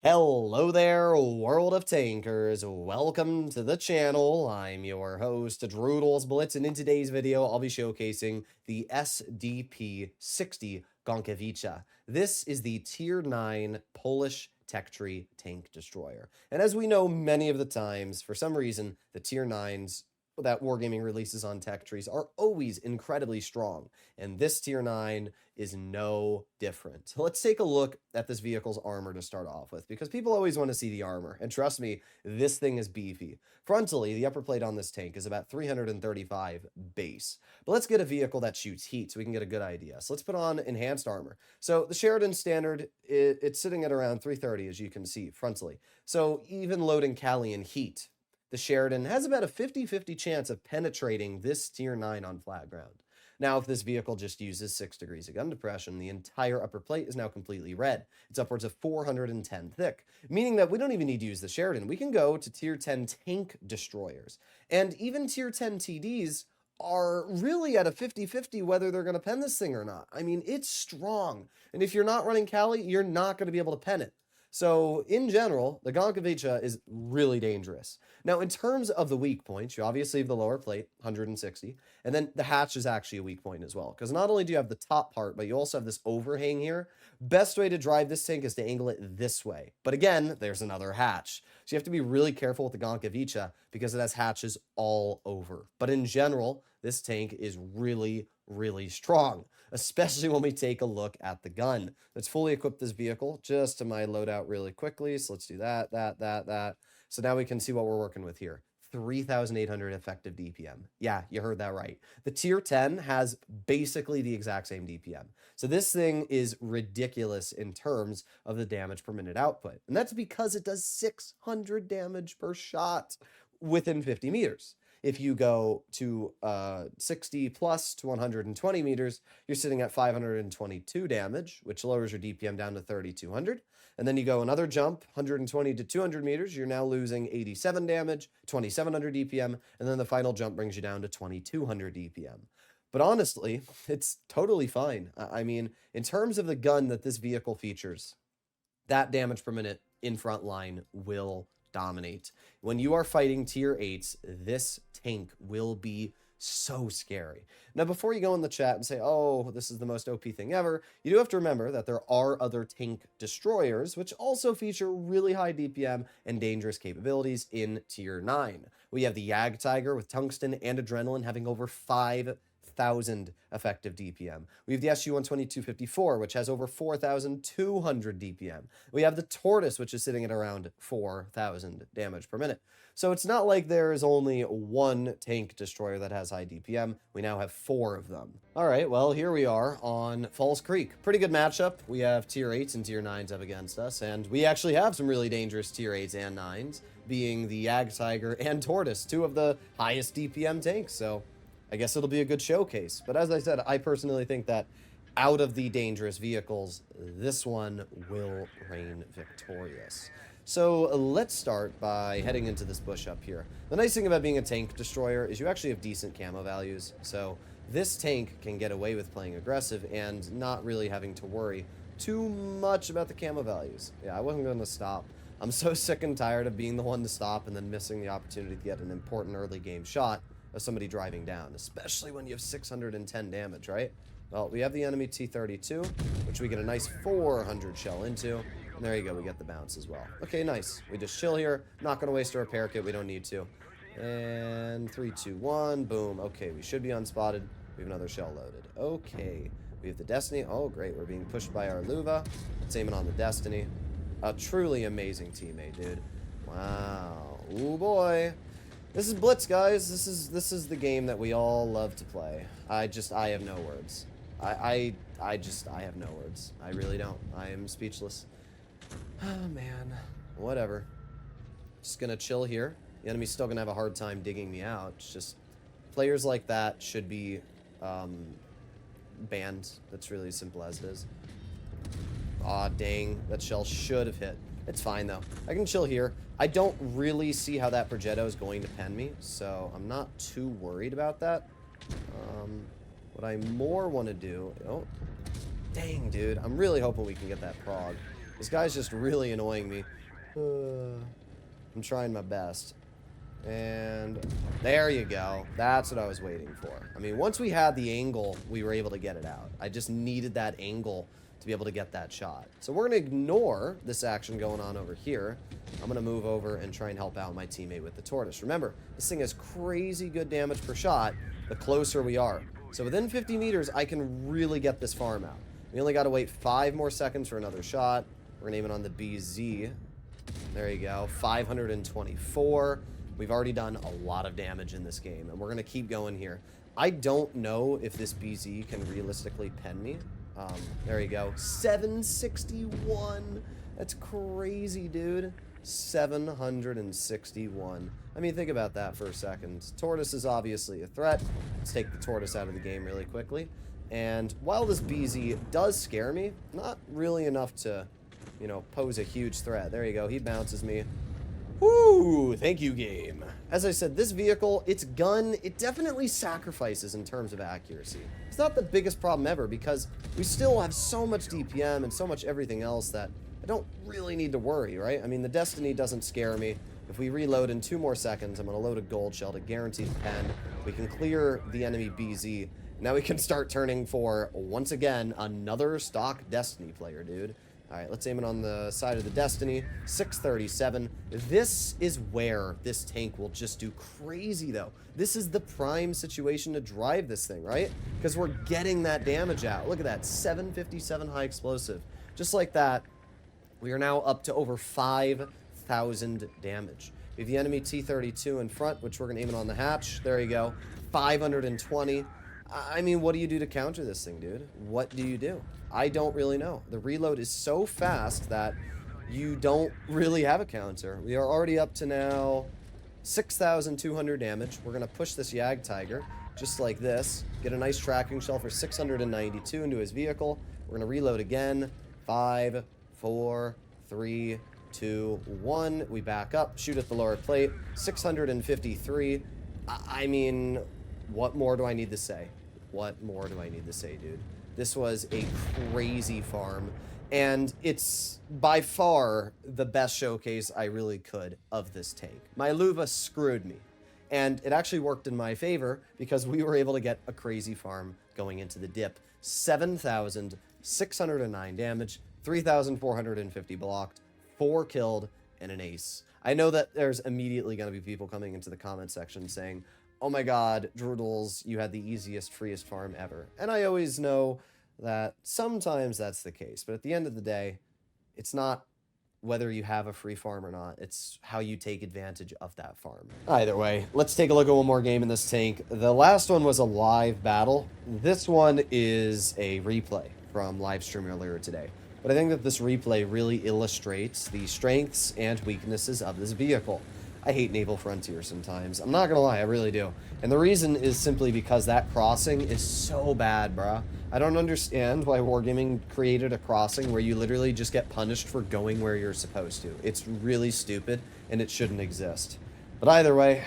Hello there, world of tankers. Welcome to the channel. I'm your host, Droodles Blitz, and in today's video, I'll be showcasing the SDP-60 Gąbkowicza. This is the Tier 9 Polish tech tree tank destroyer. And as we know many of the times, for some reason, the Tier 9s that Wargaming releases on tech trees are always incredibly strong, and this Tier 9 is no different. Let's take a look at this vehicle's armor to start off with, because people always want to see the armor, and trust me, this thing is beefy. Frontally, the upper plate on this tank is about 335 base, but let's get a vehicle that shoots heat so we can get a good idea. So let's put on enhanced armor. So the Sheridan Standard, it's sitting at around 330, as you can see, frontally. So even loading Kali in heat, the Sheridan has about a 50-50 chance of penetrating this Tier 9 on flat ground. Now, if this vehicle just uses 6 degrees of gun depression, the entire upper plate is now completely red. It's upwards of 410 thick, meaning that we don't even need to use the Sheridan. We can go to Tier 10 tank destroyers. And even Tier 10 TDs are really at a 50-50 whether they're going to pen this thing or not. I mean, it's strong. And if you're not running Kali, you're not going to be able to pen it. So, in general, the Gąbkowicza is really dangerous. Now, in terms of the weak points, you obviously have the lower plate, 160, and then the hatch is actually a weak point as well, because not only do you have the top part, but you also have this overhang here. Best way to drive this tank is to angle it this way. But again, there's another hatch. So you have to be really careful with the Gąbkowicza because it has hatches all over. But in general, this tank is really strong, especially when we take a look at the gun. Let's fully equip this vehicle just to my loadout really quickly. So let's do that. So now we can see what we're working with here. 3,800 effective DPM. Yeah, you heard that right. The Tier 10 has basically the exact same DPM. So this thing is ridiculous in terms of the damage per minute output. And that's because it does 600 damage per shot within 50 meters. If you go to 60 plus to 120 meters, you're sitting at 522 damage, which lowers your DPM down to 3,200. And then you go another jump, 120 to 200 meters, you're now losing 87 damage, 2,700 DPM, and then the final jump brings you down to 2,200 DPM. But honestly, it's totally fine. I mean, in terms of the gun that this vehicle features, that damage per minute in front line will dominate. When you are fighting Tier 8s, this tank will be so scary. Now, before you go in the chat and say, oh, this is the most OP thing ever, you do have to remember that there are other tank destroyers, which also feature really high DPM and dangerous capabilities in Tier 9. We have the Jagdtiger with tungsten and adrenaline having over 5,000 effective DPM. We have the SU-122-54, which has over 4,200 DPM. We have the Tortoise, which is sitting at around 4,000 damage per minute. So it's not like there is only one tank destroyer that has high DPM. We now have 4 of them. All right, well, here we are on Falls Creek. Pretty good matchup. We have Tier 8s and Tier 9s up against us, and we actually have some really dangerous Tier 8s and 9s, being the Jagdtiger and Tortoise, 2 of the highest DPM tanks, so I guess it'll be a good showcase. But as I said, I personally think that out of the dangerous vehicles, this one will reign victorious. So let's start by heading into this bush up here. The nice thing about being a tank destroyer is you actually have decent camo values. So this tank can get away with playing aggressive and not really having to worry too much about the camo values. Yeah, I wasn't going to stop. I'm so sick and tired of being the one to stop and then missing the opportunity to get an important early game shot of somebody driving down, especially when you have 610 damage, right? Well, we have the enemy T-32, which we get a nice 400 shell into, and there you go, we get the bounce as well. Okay, nice. We just chill here, not gonna waste a repair kit, we don't need to. And 3, 2, 1, boom. Okay, we should be unspotted. We have another shell loaded. Okay, we have the Destiny. Oh, great, we're being pushed by our Luva. Let's aim it on the Destiny. A truly amazing teammate, dude. Wow. Ooh, boy. This is Blitz, guys. This is the game that we all love to play. I have no words. I have no words. I really don't. I am speechless. Oh, man. Whatever. Just gonna chill here. The enemy's still gonna have a hard time digging me out. It's just players like that should be banned. That's really as simple as it is. Aw, dang. That shell should have hit. It's fine, though. I can chill here. I don't really see how that Progetto is going to pen me, so I'm not too worried about that. What I more want to do... Oh, dang, dude. I'm really hoping we can get that prog. This guy's just really annoying me. I'm trying my best. And there you go. That's what I was waiting for. I mean, once we had the angle, we were able to get it out. I just needed that angle to be able to get that shot. So we're going to ignore this action going on over here. I'm going to move over and try and help out my teammate with the tortoise. Remember, this thing has crazy good damage per shot the closer we are. So within 50 meters, I can really get this farm out. We only got to wait 5 more seconds for another shot. We're going to aim it on the BZ. There you go. 524. We've already done a lot of damage in this game, and we're going to keep going here. I don't know if this BZ can realistically pen me. There you go. 761. That's crazy, dude. 761. I mean, think about that for a second. Tortoise is obviously a threat. Let's take the tortoise out of the game really quickly. And while this BZ does scare me, not really enough to, you know, pose a huge threat. There you go. He bounces me. Woo! Thank you, game. As I said, this vehicle, its gun, it definitely sacrifices in terms of accuracy. It's not the biggest problem ever because we still have so much DPM and so much everything else that I don't really need to worry, right? I mean, the Destiny doesn't scare me. If we reload in 2 more seconds, I'm going to load a gold shell to guarantee the pen. We can clear the enemy BZ. Now we can start turning for, once again, another stock Destiny player, dude. All right, let's aim it on the side of the Destiny. 637. This is where this tank will just do crazy, though. This is the prime situation to drive this thing, right? Because we're getting that damage out. Look at that, 757 high explosive. Just like that, we are now up to over 5,000 damage. We have the enemy T-32 in front, which we're going to aim it on the hatch. There you go. 520. I mean, what do you do to counter this thing, dude? What do you do? I don't really know. The reload is so fast that you don't really have a counter. We are already up to now 6,200 damage. We're going to push this Jagdtiger just like this. Get a nice tracking shell for 692 into his vehicle. We're going to reload again. 5, 4, 3, 2, 1. We back up. Shoot at the lower plate. 653. I mean, what more do I need to say? What more do I need to say, dude? This was a crazy farm, and it's by far the best showcase I really could of this tank. My Luva screwed me, and it actually worked in my favor because we were able to get a crazy farm going into the dip. 7,609 damage, 3,450 blocked, 4 killed, and an ace. I know that there's immediately going to be people coming into the comment section saying, oh my god, Droodles, you had the easiest, freest farm ever. And I always know that sometimes that's the case. But at the end of the day, it's not whether you have a free farm or not. It's how you take advantage of that farm. Either way, let's take a look at one more game in this tank. The last one was a live battle. This one is a replay from live stream earlier today. But I think that this replay really illustrates the strengths and weaknesses of this vehicle. I hate Naval Frontier sometimes. I'm not gonna lie, I really do. And the reason is simply because that crossing is so bad, bruh. I don't understand why Wargaming created a crossing where you literally just get punished for going where you're supposed to. It's really stupid, and it shouldn't exist. But either way,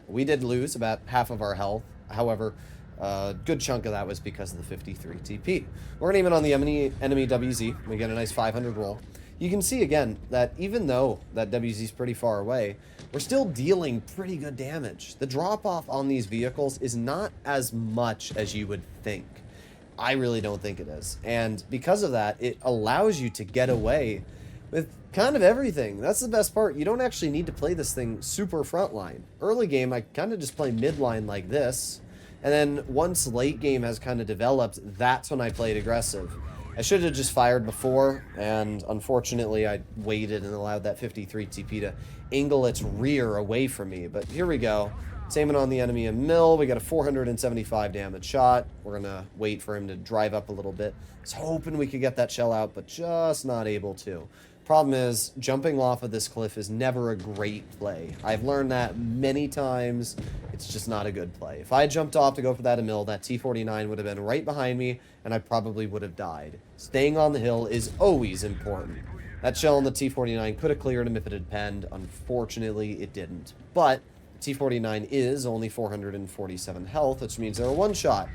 we did lose about half of our health. However, a good chunk of that was because of the 53 TP. We're gonna aim it on the enemy WZ. We get a nice 500 roll. You can see again that even though that WZ is pretty far away, we're still dealing pretty good damage. The drop-off on these vehicles is not as much as you would think. I really don't think it is. And because of that, it allows you to get away with kind of everything. That's the best part. You don't actually need to play this thing super frontline. Early game, I kind of just play midline like this. And then once late game has kind of developed, that's when I played aggressive. I should have just fired before, and unfortunately I waited and allowed that 53 TP to angle its rear away from me. But here we go. It's aiming on the enemy in mill. We got a 475 damage shot. We're going to wait for him to drive up a little bit. I was hoping we could get that shell out, but just not able to. Problem is, jumping off of this cliff is never a great play. I've learned that many times. It's just not a good play. If I had jumped off to go for that mill, that T-49 would have been right behind me, and I probably would have died. Staying on the hill is always important. That shell on the T-49 could have cleared him if it had penned. Unfortunately, it didn't. But T-49 is only 447 health, which means they're a one-shot.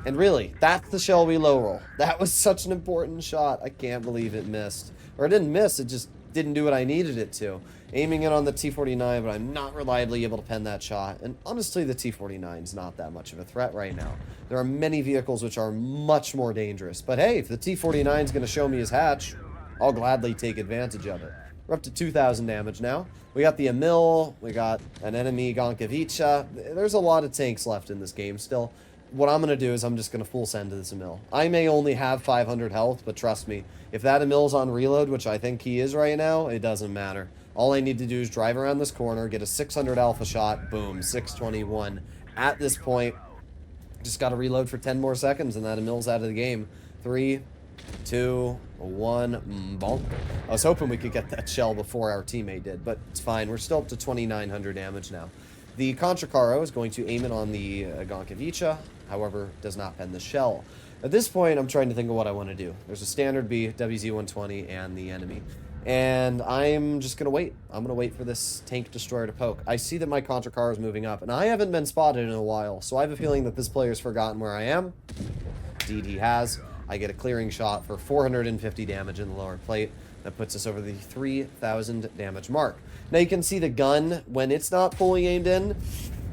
And really, that's the shell we low roll. That was such an important shot. I can't believe it missed. Or it didn't miss, it just didn't do what I needed it to. Aiming it on the T-49, but I'm not reliably able to pen that shot. And honestly, the T-49 is not that much of a threat right now. There are many vehicles which are much more dangerous. But hey, if the T-49 is going to show me his hatch, I'll gladly take advantage of it. We're up to 2,000 damage now. We got the Emil, we got an enemy Gonkovica. There's a lot of tanks left in this game still. What I'm going to do is I'm just going to full send to this Emil. I may only have 500 health, but trust me, if that Emil's on reload, which I think he is right now, it doesn't matter. All I need to do is drive around this corner, get a 600 alpha shot, boom, 621. At this point, just got to reload for 10 more seconds, and that Emil's out of the game. 3, 2, 1, bonk. I was hoping we could get that shell before our teammate did, but it's fine. We're still up to 2,900 damage now. The Contracaro is going to aim it on the Gonkovica, however, does not pen the shell. At this point, I'm trying to think of what I want to do. There's a standard B, WZ-120, and the enemy. And I'm just going to wait. I'm going to wait for this tank destroyer to poke. I see that my Contracaro is moving up, and I haven't been spotted in a while, so I have a feeling that this player's forgotten where I am. Indeed, he has. I get a clearing shot for 450 damage in the lower plate. That puts us over the 3,000 damage mark. Now you can see the gun, when it's not fully aimed in,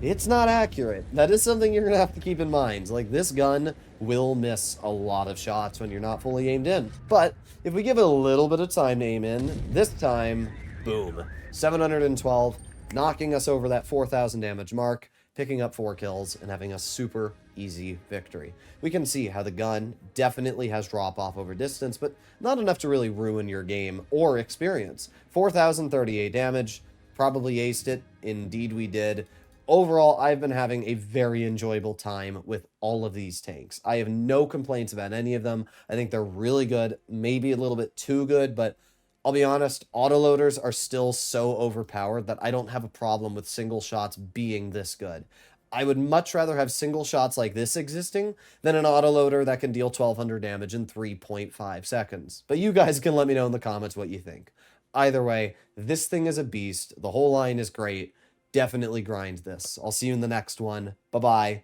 it's not accurate. That is something you're going to have to keep in mind. Like, this gun will miss a lot of shots when you're not fully aimed in. But if we give it a little bit of time to aim in, this time, boom, 712, knocking us over that 4,000 damage mark, picking up 4 kills, and having a super easy victory. We can see how the gun definitely has drop off over distance, but not enough to really ruin your game or experience. 4,038 damage, probably aced it. Indeed we did. Overall, I've been having a very enjoyable time with all of these tanks. I have no complaints about any of them. I think they're really good, maybe a little bit too good, but I'll be honest, autoloaders are still so overpowered that I don't have a problem with single shots being this good. I would much rather have single shots like this existing than an autoloader that can deal 1,200 damage in 3.5 seconds. But you guys can let me know in the comments what you think. Either way, this thing is a beast. The whole line is great. Definitely grind this. I'll see you in the next one. Bye-bye.